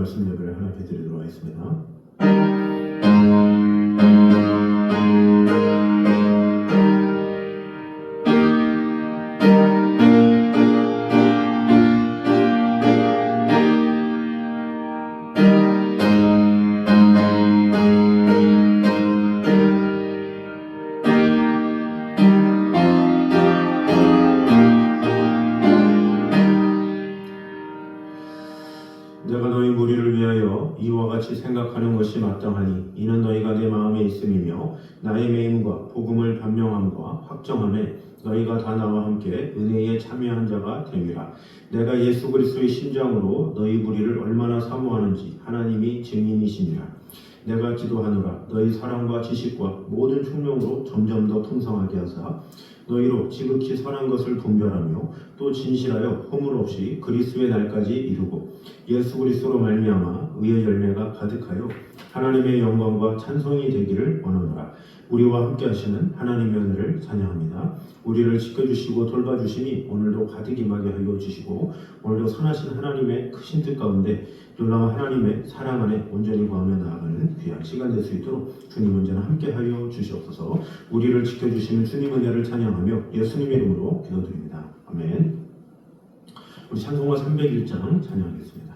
말씀 예배를 하나님께 드리도록 하겠습니다. 내가 너희 무리를 위하여 이와 같이 생각하는 것이 마땅하니 이는 너희가 내 마음에 있음이며 나의 매임과 복음을 변명함과 확정함에 너희가 다 나와 함께 은혜에 참여한 자가 됨이라. 내가 예수 그리스도의 심장으로 너희 무리를 얼마나 사모하는지 하나님이 증인이시니라. 내가 기도하노라. 너희 사랑과 지식과 모든 총명으로 점점 더 풍성하게 하사 너희로 지극히 선한 것을 분별하며 또 진실하여 허물 없이 그리스도의 날까지 이루고 예수 그리스도로 말미암아 의의 열매가 가득하여 하나님의 영광과 찬송이 되기를 원하노라. 우리와 함께 하시는 하나님의 은혜를 찬양합니다. 우리를 지켜주시고 돌봐주시니 오늘도 가득 임하게 하여 주시고 오늘도 선하신 하나님의 크신 뜻 가운데 놀라운 하나님의 사랑 안에 온전히 구하며 나아가는 귀한 시간 될 수 있도록 주님 언제나 함께 하여 주시옵소서. 우리를 지켜주시는 주님 은혜를 찬양하며 예수님의 이름으로 기도드립니다. 아멘. 우리 찬송가 301장 찬양하겠습니다.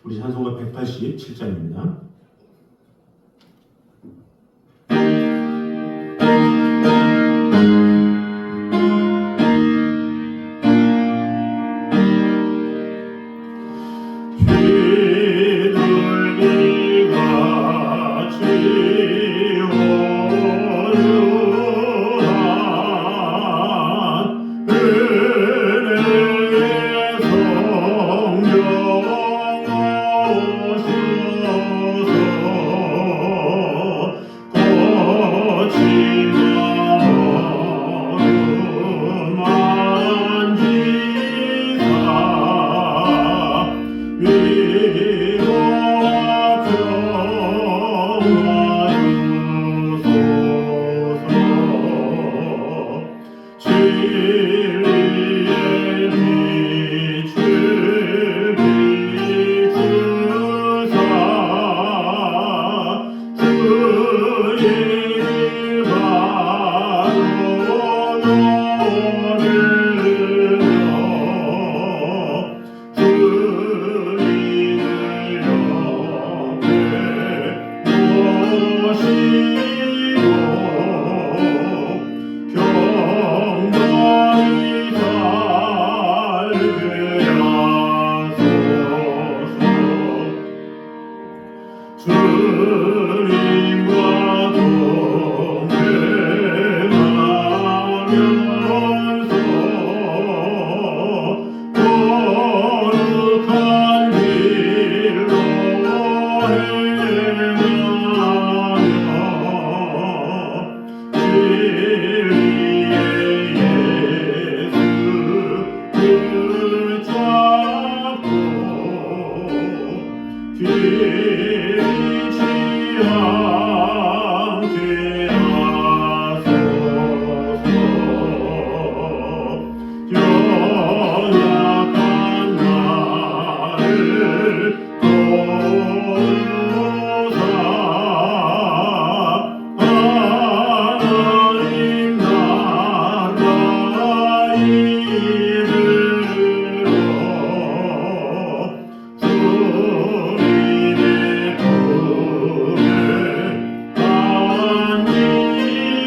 우리 찬송가 187장입니다. 성령 오시오 주님과 동행하면서 거룩한 길로 행하며 진리의 예수 붙잡고 길치 않게 하소서. 연약한 나를 도우사 하나님 나라 이르러 주님의 품에 안기는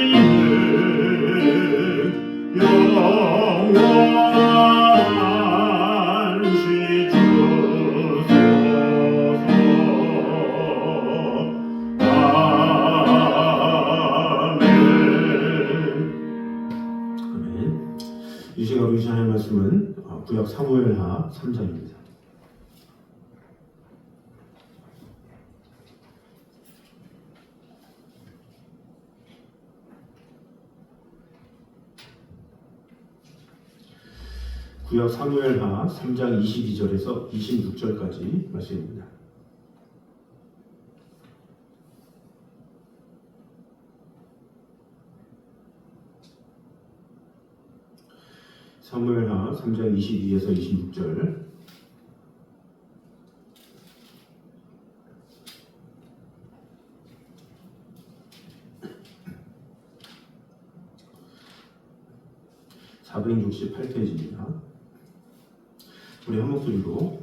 영원한 시 주소서. 아멘. 아멘. 이 시간 우리 하나님의 말씀은 구약 사무엘하 3장입니다. 구약 사무엘하 3장 22절에서 26절까지 말씀입니다. 사무엘하 3장 22에서 26절. (468페이지입니다) 우리 한 목소리로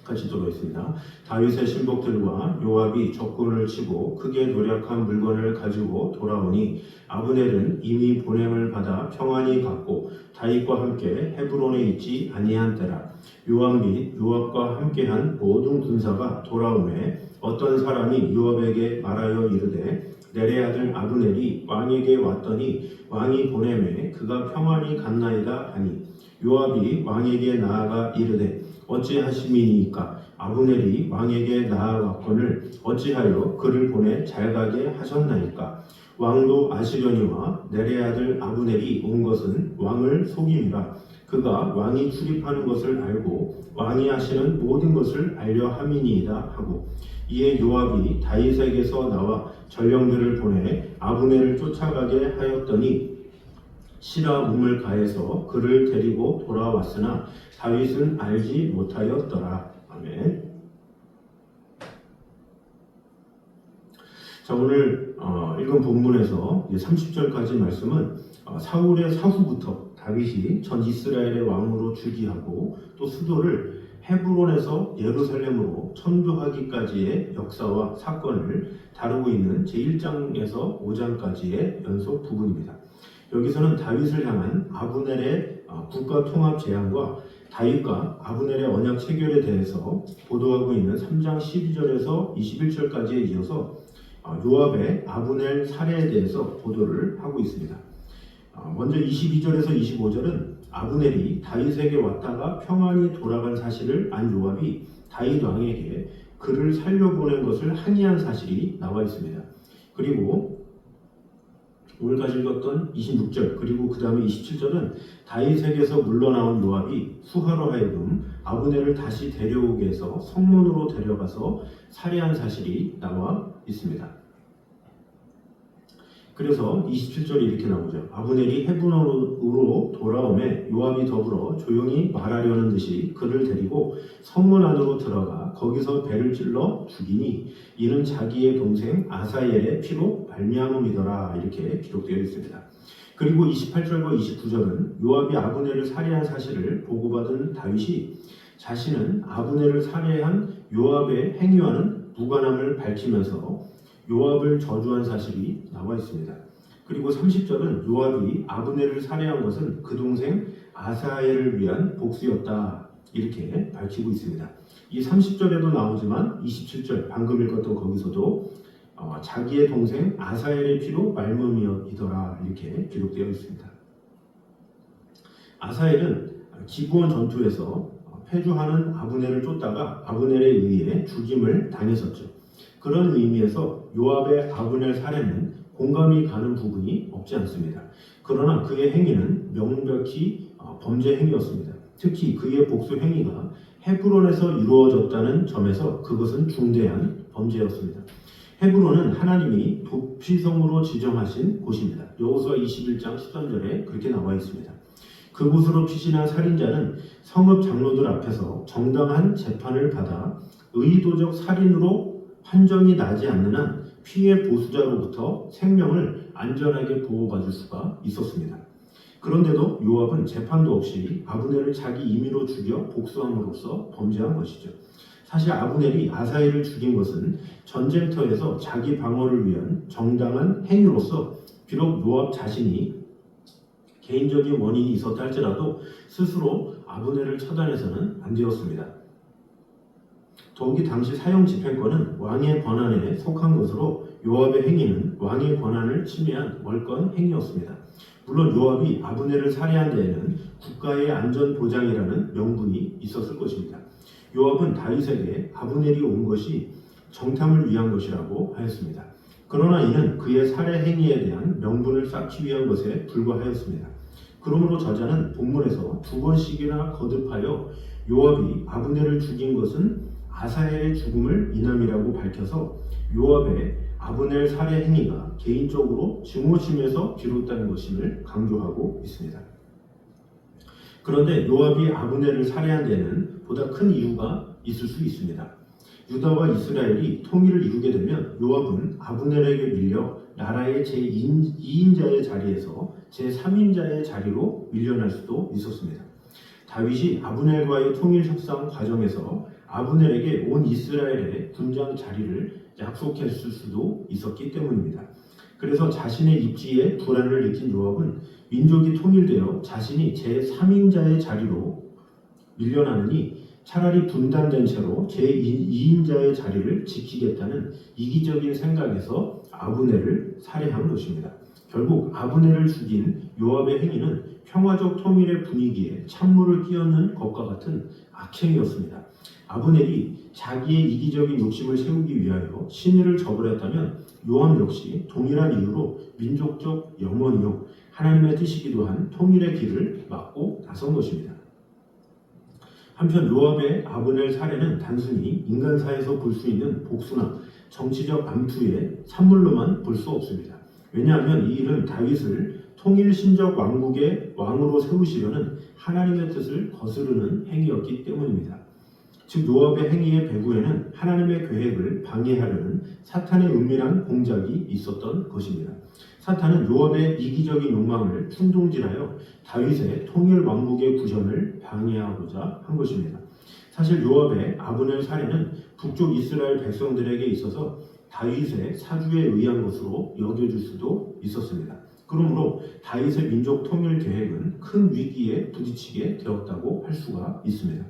같이 들어있습니다. 다윗의 신복들과 요압이 적군을 치고 크게 노력한 물건을 가지고 돌아오니 아브넬은 이미 보냄을 받아 평안히 갔고 다윗과 함께 헤브론에 있지 아니한 때라. 요압 및 요압과 함께한 모든 군사가 돌아오매 어떤 사람이 요압에게 말하여 이르되 넬의 아들 아브넬이 왕에게 왔더니 왕이 보내매 그가 평안히 갔나이다 하니 요압이 왕에게 나아가 이르되 어찌하심이니까 아브넬이 왕에게 나아왔거늘 어찌하여 그를 보내 잘가게 하셨나이까. 왕도 아시려니와 넬의 아들 아브넬이 온 것은 왕을 속임이라. 그가 왕이 출입하는 것을 알고 왕이 하시는 모든 것을 알려 함이니이다 하고 이에 요압이 다윗에게서 나와 전령들을 보내 아브넬을 쫓아가게 하였더니 시라 몸을 가해서 그를 데리고 돌아왔으나 다윗은 알지 못하였더라. 아멘. 자, 오늘 읽은 본문에서 30절까지 말씀은 사울의 사후부터 다윗이 전 이스라엘의 왕으로 즉위하고 또 수도를 헤브론에서 예루살렘으로 천도하기까지의 역사와 사건을 다루고 있는 제1장에서 5장까지의 연속 부분입니다. 여기서는 다윗을 향한 아브넬의 국가 통합 제안과 다윗과 아브넬의 언약 체결에 대해서 보도하고 있는 3장 12절에서 21절까지에 이어서 요압의 아브넬 살해에 대해서 보도를 하고 있습니다. 먼저 22절에서 25절은 아브넬이 다윗에게 왔다가 평안히 돌아간 사실을 안 요압이 다윗 왕에게 그를 살려보낸 것을 항의한 사실이 나와 있습니다. 그리고 오늘까지 읽었던 26절 그리고 그 다음에 27절은 다윗에게서 물러나온 요압이 수하로 하여금 아브넬을 다시 데려오게 해서 성문으로 데려가서 살해한 사실이 나와 있습니다. 그래서 27절이 이렇게 나오죠. 아브넬이 헤브론으로 돌아오매 요압이 더불어 조용히 말하려는 듯이 그를 데리고 성문 안으로 들어가 거기서 배를 찔러 죽이니 이는 자기의 동생 아사엘의 피로 말미암음이더라. 이렇게 기록되어 있습니다. 그리고 28절과 29절은 요압이 아브넬을 살해한 사실을 보고받은 다윗이 자신은 아브넬을 살해한 요압의 행위와는 무관함을 밝히면서 요압을 저주한 사실이 나와 있습니다. 그리고 30절은 요압이 아브넬을 살해한 것은 그 동생 아사엘을 위한 복수였다. 이렇게 밝히고 있습니다. 이 30절에도 나오지만 27절 방금 읽었던 거기서도 자기의 동생 아사엘의 피로 말씀이더라 이렇게 기록되어 있습니다. 아사엘은 기브온 전투에서 패주하는 아브넬을 쫓다가 아브넬에 의해 죽임을 당했었죠. 그런 의미에서 요압의 아브넬 살해는 공감이 가는 부분이 없지 않습니다. 그러나 그의 행위는 명백히 범죄 행위였습니다. 특히 그의 복수 행위가 헤브론에서 이루어졌다는 점에서 그것은 중대한 범죄였습니다. 헤브론은 하나님이 도피성으로 지정하신 곳입니다. 여호수아 21장 13절에 그렇게 나와 있습니다. 그곳으로 피신한 살인자는 성읍 장로들 앞에서 정당한 재판을 받아 의도적 살인으로 판정이 나지 않는 한 피해 보수자로부터 생명을 안전하게 보호받을 수가 있었습니다. 그런데도 요압은 재판도 없이 아브넬을 자기 임의로 죽여 복수함으로써 범죄한 것이죠. 사실 아브넬이 아사엘을 죽인 것은 전쟁터에서 자기 방어를 위한 정당한 행위로서 비록 요압 자신이 개인적인 원인이 있었다 할지라도 스스로 아브넬을 처단해서는 안 되었습니다. 더욱이 당시 사형 집행권은 왕의 권한에 속한 것으로 요압의 행위는 왕의 권한을 침해한 월권 행위였습니다. 물론 요압이 아브넬을 살해한 데에는 국가의 안전 보장이라는 명분이 있었을 것입니다. 요압은 다윗에게 아브넬이 온 것이 정탐을 위한 것이라고 하였습니다. 그러나 이는 그의 살해 행위에 대한 명분을 쌓기 위한 것에 불과하였습니다. 그러므로 저자는 본문에서 두 번씩이나 거듭하여 요압이 아브넬을 죽인 것은 아사엘의 죽음을 인함이라고 밝혀서 요압의 아브넬 살해 행위가 개인적으로 증오심에서 비롯된 것임을 강조하고 있습니다. 그런데 요압이 아브넬을 살해한 데는 보다 큰 이유가 있을 수 있습니다. 유다와 이스라엘이 통일을 이루게 되면 요압은 아브넬에게 밀려 나라의 제2인자의 자리에서 제3인자의 자리로 밀려날 수도 있었습니다. 다윗이 아브넬과의 통일 협상 과정에서 아브넬에게 온 이스라엘의 군장 자리를 약속했을 수도 있었기 때문입니다. 그래서 자신의 입지에 불안을 느낀 요압은 민족이 통일되어 자신이 제3인자의 자리로 밀려나느니 차라리 분단된 채로 제2인자의 자리를 지키겠다는 이기적인 생각에서 아브넬을 살해한 것입니다. 결국 아브넬을 죽인 요압의 행위는 평화적 통일의 분위기에 찬물을 끼얹는 것과 같은 악행이었습니다. 아브넬이 자기의 이기적인 욕심을 세우기 위하여 신의를 저버렸다면 요압 역시 동일한 이유로 민족적 영원이요 하나님의 뜻이기도 한 통일의 길을 막고 나선 것입니다. 한편 요압의 아브넬 살해는 단순히 인간사에서 볼 수 있는 복수나 정치적 암투의 산물로만 볼 수 없습니다. 왜냐하면 이 일은 다윗을 통일신적 왕국의 왕으로 세우시려는 하나님의 뜻을 거스르는 행위였기 때문입니다. 즉 요압의 행위의 배후에는 하나님의 계획을 방해하려는 사탄의 은밀한 공작이 있었던 것입니다. 사탄은 요압의 이기적인 욕망을 충동질하여 다윗의 통일 왕국의 구현을 방해하고자 한 것입니다. 사실 요압의 아브넬 살해는 북쪽 이스라엘 백성들에게 있어서 다윗의 사주에 의한 것으로 여겨질 수도 있었습니다. 그러므로 다윗의 민족 통일 계획은 큰 위기에 부딪히게 되었다고 할 수가 있습니다.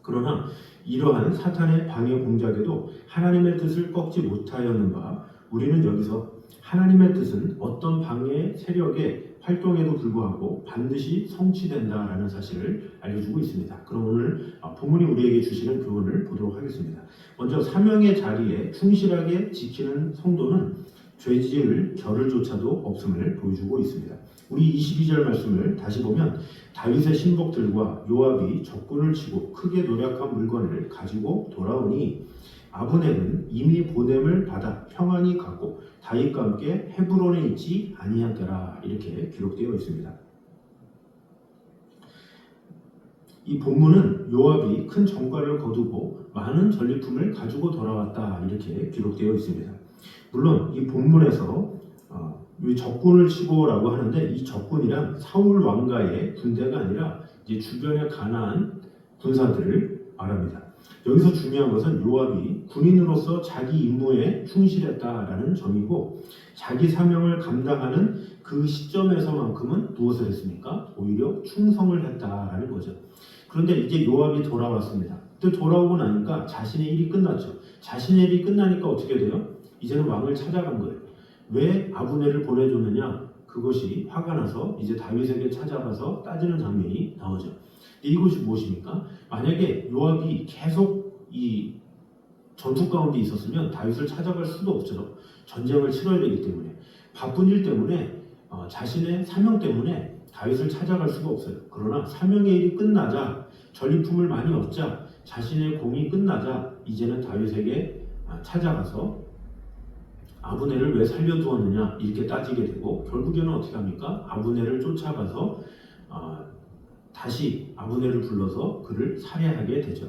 그러나 이러한 사탄의 방해 공작에도 하나님의 뜻을 꺾지 못하였는가, 우리는 여기서 하나님의 뜻은 어떤 방해 세력의 활동에도 불구하고 반드시 성취된다라는 사실을 알려주고 있습니다. 그럼 오늘 본문이 우리에게 주시는 교훈을 보도록 하겠습니다. 먼저 사명의 자리에 충실하게 지키는 성도는 죄지을 겨를조차도 없음을 보여주고 있습니다. 우리 22절 말씀을 다시 보면 다윗의 신복들과 요압이 적군을 치고 크게 노력한 물건을 가지고 돌아오니 아브넬은 이미 보냄을 받아 평안히 갔고 다윗과 함께 헤브론에 있지 아니하더라 이렇게 기록되어 있습니다. 이 본문은 요압이 큰 전과를 거두고 많은 전리품을 가지고 돌아왔다 이렇게 기록되어 있습니다. 물론 이 본문에서 적군을 치고라고 하는데 이 적군이란 사울 왕가의 군대가 아니라 이제 주변의 가나안 군사들을 말합니다. 여기서 중요한 것은 요압이 군인으로서 자기 임무에 충실했다라는 점이고 자기 사명을 감당하는 그 시점에서만큼은 무엇을 했습니까? 오히려 충성을 했다라는 거죠. 그런데 이제 요압이 돌아왔습니다. 또 돌아오고 나니까 자신의 일이 끝났죠. 자신의 일이 끝나니까 어떻게 돼요? 이제는 왕을 찾아간 거예요. 왜 아브넬을 보내줬느냐? 그것이 화가 나서 이제 다윗에게 찾아가서 따지는 장면이 나오죠. 이것이 무엇입니까? 만약에 요압이 계속 이 전투 가운데 있었으면 다윗을 찾아갈 수도 없죠. 전쟁을 치러야 되기 때문에. 바쁜 일 때문에 자신의 사명 때문에 다윗을 찾아갈 수가 없어요. 그러나 사명의 일이 끝나자, 전리품을 많이 얻자, 자신의 공이 끝나자 이제는 다윗에게 찾아가서 아브넬을 왜 살려두었느냐 이렇게 따지게 되고, 결국에는 어떻게 합니까? 아브넬을 쫓아가서 다시 아브넬을 불러서 그를 살해하게 되죠.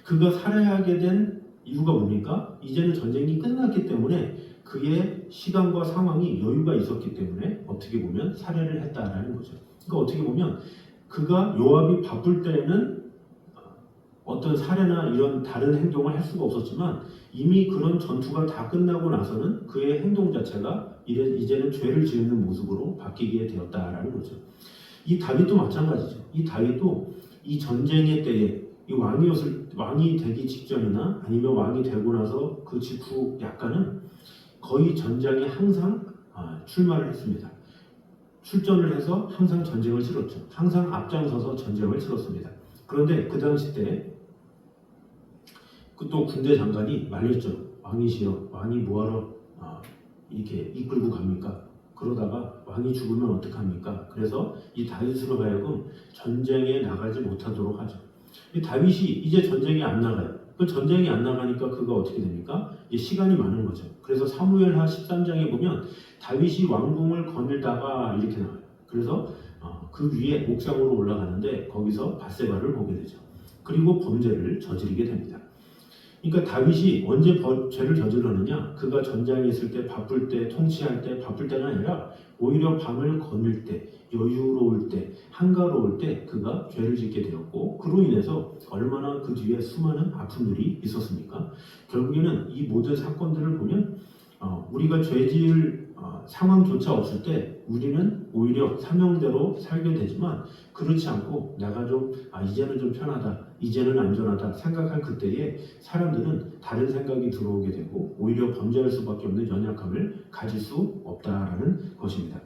그가 살해하게 된 이유가 뭡니까? 이제는 전쟁이 끝났기 때문에 그의 시간과 상황이 여유가 있었기 때문에 어떻게 보면 살해를 했다라는 거죠. 그러니까 어떻게 보면 그가 요압이 바쁠 때에는 어떤 살해나 이런 다른 행동을 할 수가 없었지만 이미 그런 전투가 다 끝나고 나서는 그의 행동 자체가 이제는 죄를 지는 모습으로 바뀌게 되었다라는 거죠. 이 다윗도 마찬가지죠. 이 다윗도 이 전쟁의 때에 이 왕이 되기 직전이나 아니면 왕이 되고 나서 그 직후 약간은 거의 전장에 항상 출마를 했습니다. 출전을 해서 항상 전쟁을 치렀죠. 항상 앞장서서 전쟁을 치렀습니다. 그런데 그 당시 때 또 군대 장관이 말렸죠. 왕이시여, 왕이 뭐하러 이렇게 이끌고 갑니까? 그러다가 왕이 죽으면 어떡합니까? 그래서 이 다윗으로 하여금 전쟁에 나가지 못하도록 하죠. 이 다윗이 이제 전쟁에 안 나가요. 그 전쟁이 안 나가니까 그가 어떻게 됩니까? 시간이 많은 거죠. 그래서 사무엘하 13장에 보면 다윗이 왕궁을 거닐다가 이렇게 나와요. 그래서 그 위에 옥상으로 올라가는데 거기서 밧세바를 보게 되죠. 그리고 범죄를 저지르게 됩니다. 그러니까 다윗이 언제 죄를 저질렀느냐? 그가 전장에 있을 때, 바쁠 때, 통치할 때, 바쁠 때가 아니라 오히려 밤을 거닐 때, 여유로울 때, 한가로울 때 그가 죄를 짓게 되었고, 그로 인해서 얼마나 그 뒤에 수많은 아픔들이 있었습니까? 결국에는 이 모든 사건들을 보면 우리가 죄 지을 상황조차 없을 때 우리는 오히려 사명대로 살게 되지만, 그렇지 않고 내가 좀 이제는 좀 편하다, 이제는 안전하다 생각할 그때에 사람들은 다른 생각이 들어오게 되고 오히려 범죄할 수밖에 없는 연약함을 가질 수 없다라는 것입니다.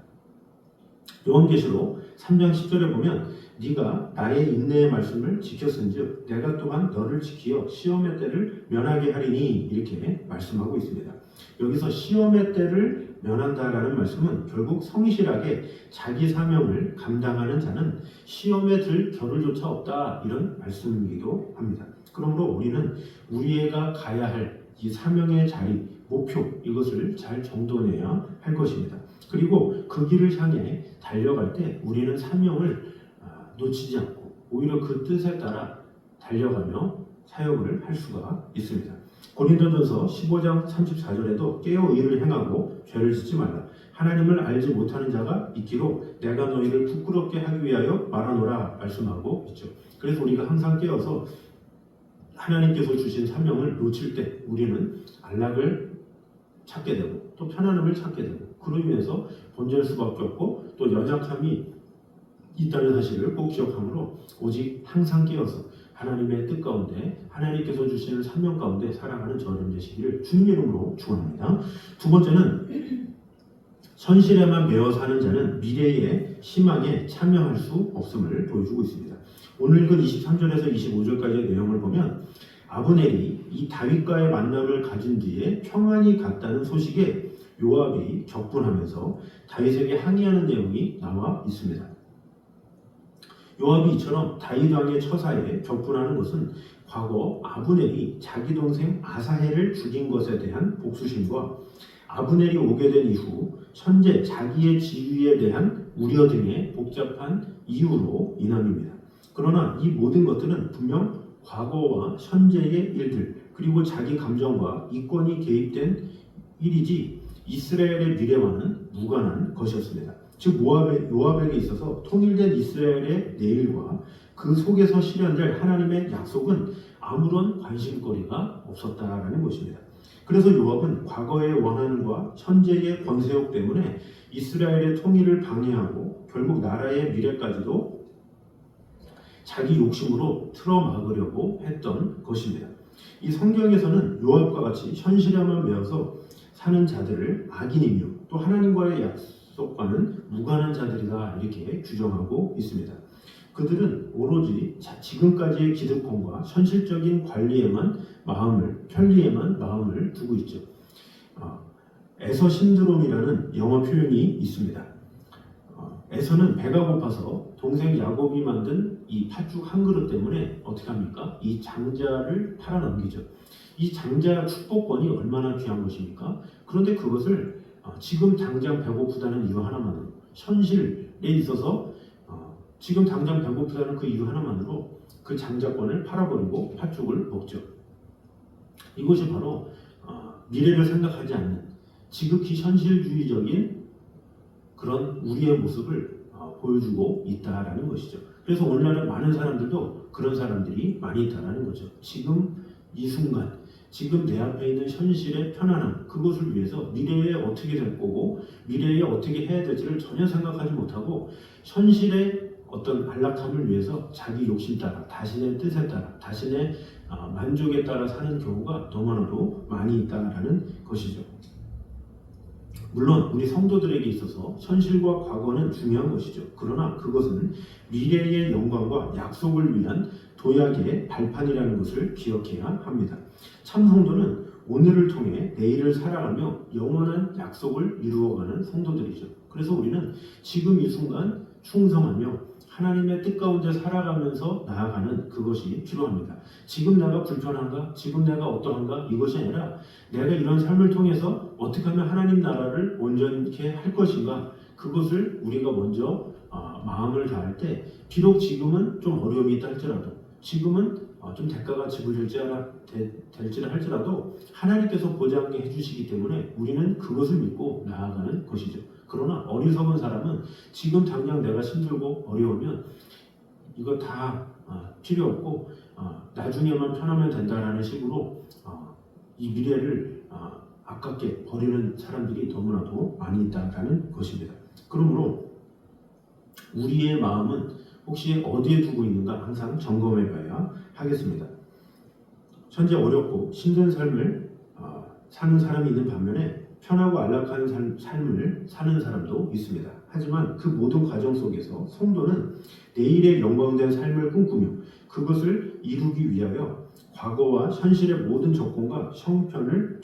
요한계시록 3장 10절에 보면 네가 나의 인내의 말씀을 지켰은즉 내가 또한 너를 지키어 시험의 때를 면하게 하리니, 이렇게 말씀하고 있습니다. 여기서 시험의 때를 면한다라는 말씀은 결국 성실하게 자기 사명을 감당하는 자는 시험에 들 겨를조차 없다, 이런 말씀이기도 합니다. 그러므로 우리는 우리가 가야 할 이 사명의 자리, 목표, 이것을 잘 정돈해야 할 것입니다. 그리고 그 길을 향해 달려갈 때 우리는 사명을 놓치지 않고 오히려 그 뜻에 따라 달려가며 사역을 할 수가 있습니다. 고린도전서 15장 34절에도 깨어 의를 행하고 죄를 짓지 말라. 하나님을 알지 못하는 자가 있기로 내가 너희를 부끄럽게 하기 위하여 말하노라 말씀하고 있죠. 그래서 우리가 항상 깨어서 하나님께서 주신 사명을 놓칠 때 우리는 안락을 찾게 되고 또 편안함을 찾게 되고, 그로 인해서 범죄할 수밖에 없고 또 연약함이 있다는 사실을 꼭 기억하므로 오직 항상 깨어서 하나님의 뜻 가운데, 하나님께서 주시는 사명 가운데 살아가는 저는 되시기를 주님 이름으로 축원합니다. 두 번째는 현실에만 매어 사는 자는 미래의 희망에 참여할 수 없음을 보여주고 있습니다. 오늘 읽은 23절에서 25절까지의 내용을 보면 아브넬이 이 다윗과의 만남을 가진 뒤에 평안이 갔다는 소식에 요압이 격분하면서 다윗에게 항의하는 내용이 나와 있습니다. 요압이 이처럼 다윗 왕의 처사에 격분하는 것은 과거 아브넬이 자기 동생 아사헬을 죽인 것에 대한 복수심과 아브넬이 오게 된 이후 현재 자기의 지위에 대한 우려 등의 복잡한 이유로 인함입니다. 그러나 이 모든 것들은 분명 과거와 현재의 일들, 그리고 자기 감정과 이권이 개입된 일이지 이스라엘의 미래와는 무관한 것이었습니다. 즉 요압에게 있어서 통일된 이스라엘의 내일과 그 속에서 실현될 하나님의 약속은 아무런 관심거리가 없었다라는 것입니다. 그래서 요압은 과거의 원한과 현재의 권세욕 때문에 이스라엘의 통일을 방해하고 결국 나라의 미래까지도 자기 욕심으로 틀어막으려고 했던 것입니다. 이 성경에서는 요압과 같이 현실에만 매어서 사는 자들을 악인이며 또 하나님과의 약속과는 무관한 자들이다 이렇게 규정하고 있습니다. 그들은 오로지 지금까지의 기득권과 현실적인 관리에만 편리에만 마음을 두고 있죠. 에서 신드롬이라는 영어 표현이 있습니다. 에서는 배가 고파서 동생 야곱이 만든 이 팥죽 한 그릇 때문에 어떻게 합니까? 이 장자를 팔아넘기죠. 이 장자 축복권이 얼마나 귀한 것입니까? 그런데 그것을 지금 당장 배고프다는 이유 하나만으로, 현실에 있어서 지금 당장 배고프다는 그 이유 하나만으로 그 장자권을 팔아버리고 팥죽을 먹죠. 이것이 바로 미래를 생각하지 않는 지극히 현실주의적인 그런 우리의 모습을 보여주고 있다라는 것이죠. 그래서 오늘날에 많은 사람들도 그런 사람들이 많이 있다라는 거죠. 지금 이 순간, 지금 내 앞에 있는 현실의 편안함, 그것을 위해서 미래에 어떻게 될 거고 미래에 어떻게 해야 될지를 전혀 생각하지 못하고 현실의 어떤 안락함을 위해서 자기 욕심 따라, 자신의 뜻에 따라, 자신의 만족에 따라 사는 경우가 너무나도 많이 있다라는 것이죠. 물론 우리 성도들에게 있어서 현실과 과거는 중요한 것이죠. 그러나 그것은 미래의 영광과 약속을 위한 도약의 발판이라는 것을 기억해야 합니다. 참 성도는 오늘을 통해 내일을 살아가며 영원한 약속을 이루어가는 성도들이죠. 그래서 우리는 지금 이 순간 충성하며 하나님의 뜻 가운데 살아가면서 나아가는 그것이 필요합니다. 지금 내가 불편한가? 지금 내가 어떠한가? 이것이 아니라 내가 이런 삶을 통해서 어떻게 하면 하나님 나라를 온전케 할 것인가? 그것을 우리가 먼저 마음을 다할 때 비록 지금은 좀 어려움이 있다 할지라도 지금은 좀 대가가 지불될지라 할지라도 하나님께서 보장해 주시기 때문에 우리는 그것을 믿고 나아가는 것이죠. 그러나 어리석은 사람은 지금 당장 내가 힘들고 어려우면 이거 다 필요 없고 나중에만 편하면 된다라는 식으로 이 미래를 아깝게 버리는 사람들이 너무나도 많이 있다라는 것입니다. 그러므로 우리의 마음은 혹시 어디에 두고 있는가 항상 점검해 봐야 하겠습니다. 현재 어렵고 힘든 삶을 사는 사람이 있는 반면에 편하고 안락한 삶을 사는 사람도 있습니다. 하지만 그 모든 과정 속에서 성도는 내일의 영광된 삶을 꿈꾸며 그것을 이루기 위하여 과거와 현실의 모든 조건과 형편을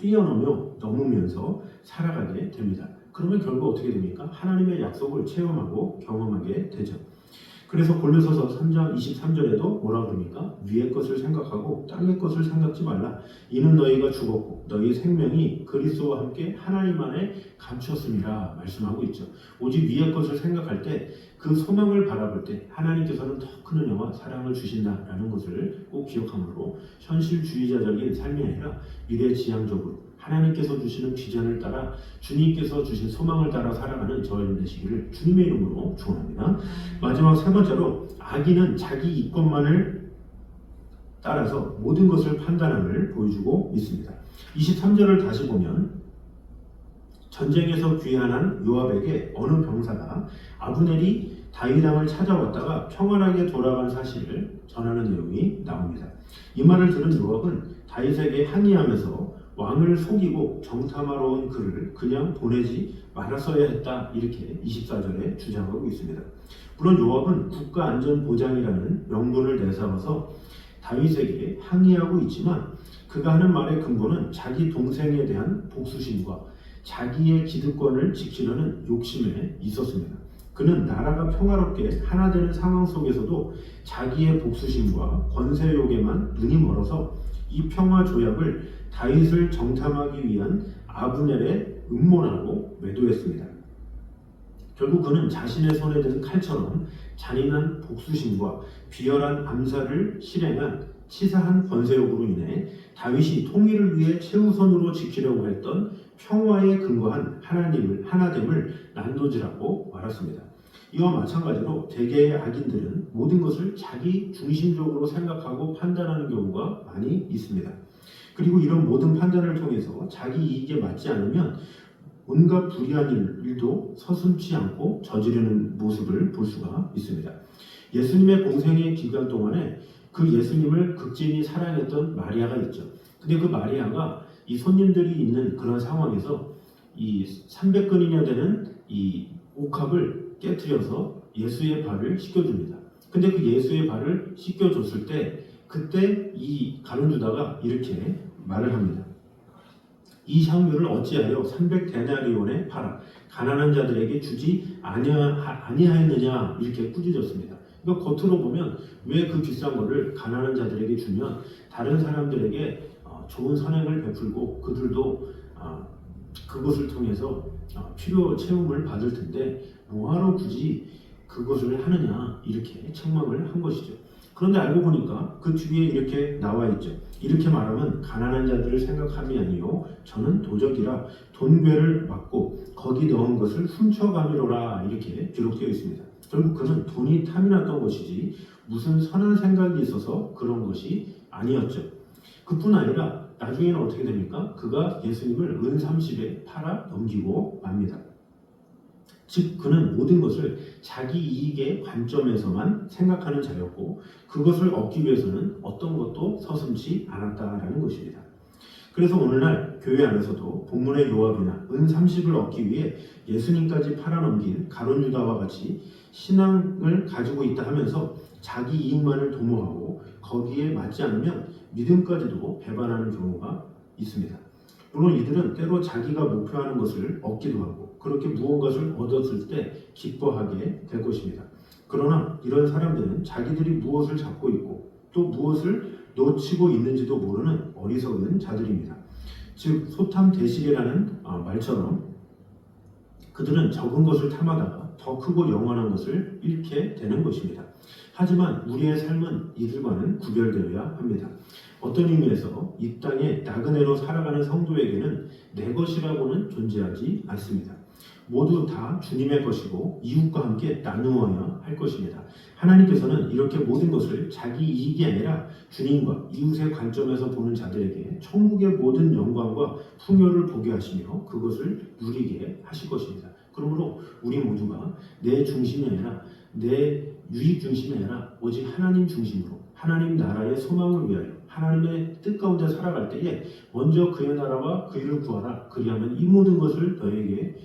넘으면서 살아가게 됩니다. 그러면 결국 어떻게 됩니까? 하나님의 약속을 체험하고 경험하게 되죠. 그래서 골로새서 3장 23절에도 뭐라 그럽니까? 위의 것을 생각하고 땅의 것을 생각지 말라. 이는 너희가 죽었고 너희 생명이 그리스도와 함께 하나님 안에 감추었음이라 말씀하고 있죠. 오직 위의 것을 생각할 때 그 소망을 바라볼 때 하나님께서는 더 큰 은혜와 사랑을 주신다라는 것을 꼭 기억함으로 현실주의자적인 삶이 아니라 미래지향적으로 하나님께서 주시는 비전을 따라 주님께서 주신 소망을 따라 살아가는 저희들 되시기를 주님의 이름으로 축원합니다. 마지막 세 번째로 악인은 자기 이권만을 따라서 모든 것을 판단함을 보여주고 있습니다. 23절을 다시 보면 전쟁에서 귀환한 요압에게 어느 병사가 아브넬이 다윗 왕을 찾아왔다가 평안하게 돌아간 사실을 전하는 내용이 나옵니다. 이 말을 들은 요압은 다윗에게 항의하면서 왕을 속이고 정탐하러 온 그를 그냥 보내지 말았어야 했다 이렇게 24절에 주장하고 있습니다. 물론 요압은 국가안전보장이라는 명분을 내세워서 다윗에게 항의하고 있지만 그가 하는 말의 근본은 자기 동생에 대한 복수심과 자기의 기득권을 지키려는 욕심에 있었습니다. 그는 나라가 평화롭게 하나 되는 상황 속에서도 자기의 복수심과 권세욕에만 눈이 멀어서 이 평화 조약을 다윗을 정탐하기 위한 아브넬의 음모라고 매도했습니다. 결국 그는 자신의 손에 든 칼처럼 잔인한 복수심과 비열한 암살을 실행한 치사한 권세욕으로 인해 다윗이 통일을 위해 최우선으로 지키려고 했던 평화에 근거한 하나됨을 난도질하고 말았습니다. 이와 마찬가지로 대개의 악인들은 모든 것을 자기 중심적으로 생각하고 판단하는 경우가 많이 있습니다. 그리고 이런 모든 판단을 통해서 자기 이익에 맞지 않으면 온갖 불의한 일도 서슴지 않고 저지르는 모습을 볼 수가 있습니다. 예수님의 공생의 기간 동안에 그 예수님을 극진히 사랑했던 마리아가 있죠. 근데 그 마리아가 이 손님들이 있는 그런 상황에서 이 300근이나 되는 이 옥합을 깨트려서 예수의 발을 씻겨줍니다. 근데 그 예수의 발을 씻겨줬을 때 그때 이 가룟 유다가 이렇게 말을 합니다. 이 향유를 어찌하여 300데나리온에 팔아 가난한 자들에게 주지 아니하였느냐 이렇게 꾸짖었습니다. 그러니까 겉으로 보면 왜 그 비싼 거를 가난한 자들에게 주면 다른 사람들에게 좋은 선행을 베풀고 그들도 그것을 통해서 필요 채움을 받을 텐데 뭐하러 굳이 그것을 하느냐 이렇게 책망을 한 것이죠. 그런데 알고 보니까 그 뒤에 이렇게 나와 있죠. 이렇게 말하면 가난한 자들을 생각함이 아니요 저는 도적이라 돈괴를 막고 거기 넣은 것을 훔쳐가미로라 이렇게 기록되어 있습니다. 결국 그는 돈이 탐이 났던 것이지 무슨 선한 생각이 있어서 그런 것이 아니었죠. 그뿐 아니라 나중에는 어떻게 됩니까? 그가 예수님을 은 30에 팔아 넘기고 맙니다. 즉 그는 모든 것을 자기 이익의 관점에서만 생각하는 자였고 그것을 얻기 위해서는 어떤 것도 서슴지 않았다라는 것입니다. 그래서 오늘날 교회 안에서도 본문의 요압이나 은 30을 얻기 위해 예수님까지 팔아넘긴 가룟 유다와 같이 신앙을 가지고 있다 하면서 자기 이익만을 도모하고 거기에 맞지 않으면 믿음까지도 배반하는 경우가 있습니다. 물론 이들은 때로 자기가 목표하는 것을 얻기도 하고 그렇게 무언가를 얻었을 때 기뻐하게 될 것입니다. 그러나 이런 사람들은 자기들이 무엇을 잡고 있고 또 무엇을 놓치고 있는지도 모르는 어리석은 자들입니다. 즉 소탐대실이라는 말처럼 그들은 적은 것을 탐하다가 더 크고 영원한 것을 잃게 되는 것입니다. 하지만 우리의 삶은 이들과는 구별되어야 합니다. 어떤 의미에서 이 땅에 나그네로 살아가는 성도에게는 내 것이라고는 존재하지 않습니다. 모두 다 주님의 것이고 이웃과 함께 나누어야 할 것입니다. 하나님께서는 이렇게 모든 것을 자기 이익이 아니라 주님과 이웃의 관점에서 보는 자들에게 천국의 모든 영광과 풍요를 보게 하시며 그것을 누리게 하실 것입니다. 그러므로 우리 모두가 내 중심이 아니라 내 유익 중심이 아니라 오직 하나님 중심으로 하나님 나라의 소망을 위하여 하나님의 뜻 가운데 살아갈 때에 먼저 그의 나라와 그 일을 구하라. 그리하면 이 모든 것을 너에게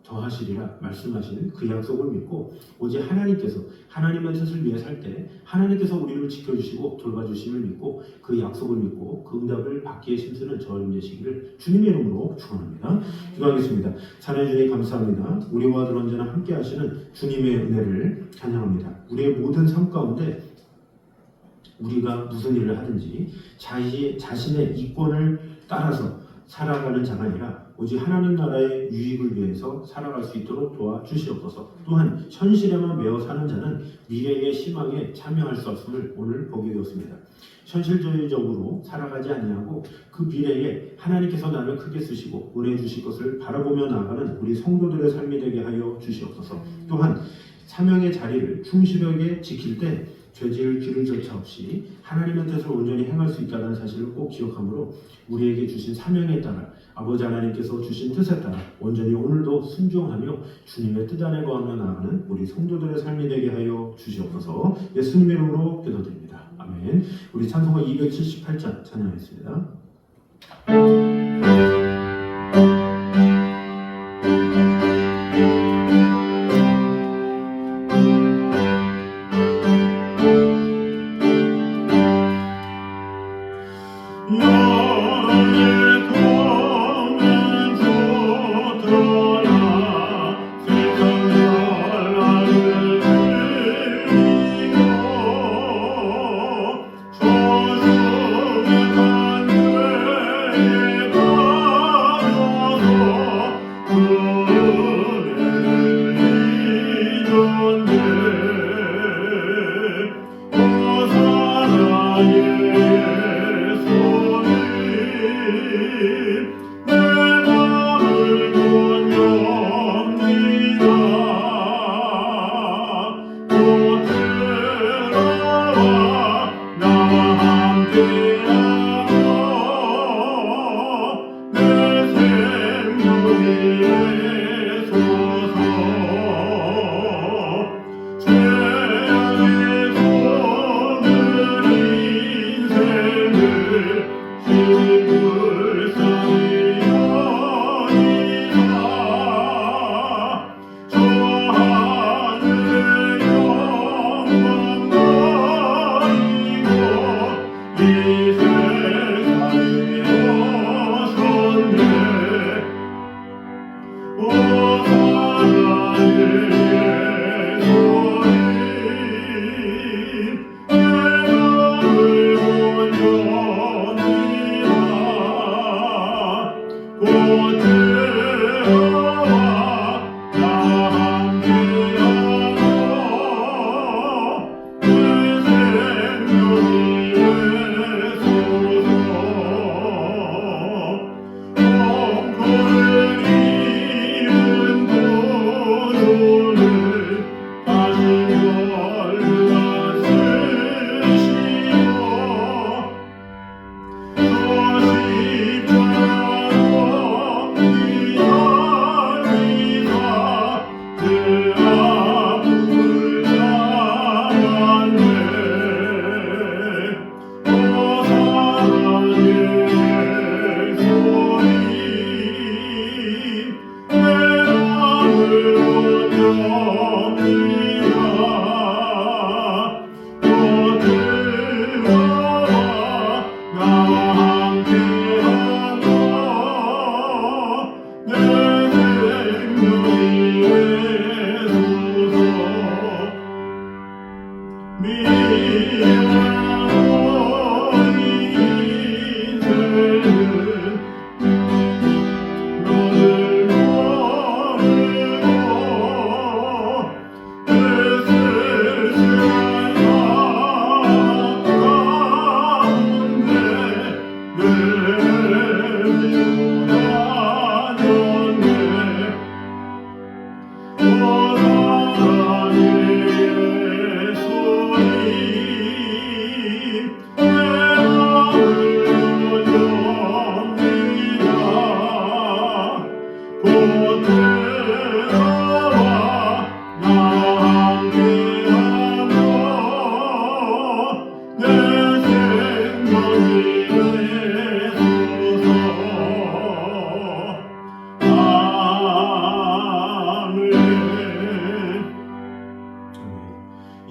더하시리라 말씀하신 그 약속을 믿고 오직 하나님께서 하나님의 뜻을 위해 살 때 하나님께서 우리를 지켜주시고 돌봐주심을 믿고 그 약속을 믿고 그 응답을 받기에 힘쓰는 저와 되시기를 주님의 이름으로 축원합니다. 기도하겠습니다. 사랑해 주님 감사합니다. 우리와 늘 언제나 함께 하시는 주님의 은혜를 찬양합니다. 우리의 모든 삶 가운데 우리가 무슨 일을 하든지 자신의 이권을 따라서 살아가는 자가 아니라 오직 하나님 나라의 유익을 위해서 살아갈 수 있도록 도와주시옵소서. 또한 현실에만 매어 사는 자는 미래의 희망에 참여할 수 없음을 오늘 보게 되었습니다. 현실적으로 살아가지 아니하고 그 미래에 하나님께서 나를 크게 쓰시고 오래 주실 것을 바라보며 나아가는 우리 성도들의 삶이 되게 하여 주시옵소서. 또한 사명의 자리를 충실하게 지킬 때 죄질 길을 조차 없이 하나님의 뜻을 온전히 행할 수 있다는 사실을 꼭 기억하므로 우리에게 주신 사명에 따라 아버지 하나님께서 주신 뜻에 따라 온전히 오늘도 순종하며 주님의 뜻 안에 거하며 나아가는 우리 성도들의 삶이 되게 하여 주시옵소서. 예수님의 이름으로 기도드립니다. 아멘. 우리 찬송가 278장 찬양하겠습니다.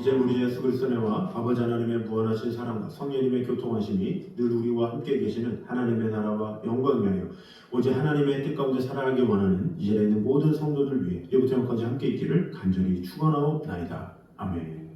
이제 우리 예수 그리스도의 은혜와 아버지 하나님의 무한하신 사랑과 성령님의 교통하심이 늘 우리와 함께 계시는 하나님의 나라와 영광이하여 오직 하나님의 뜻 가운데 살아가기 원하는 이 자리에 있는 모든 성도들 위해 이제부터 영까지 함께 있기를 간절히 축원하옵나이다. 아멘.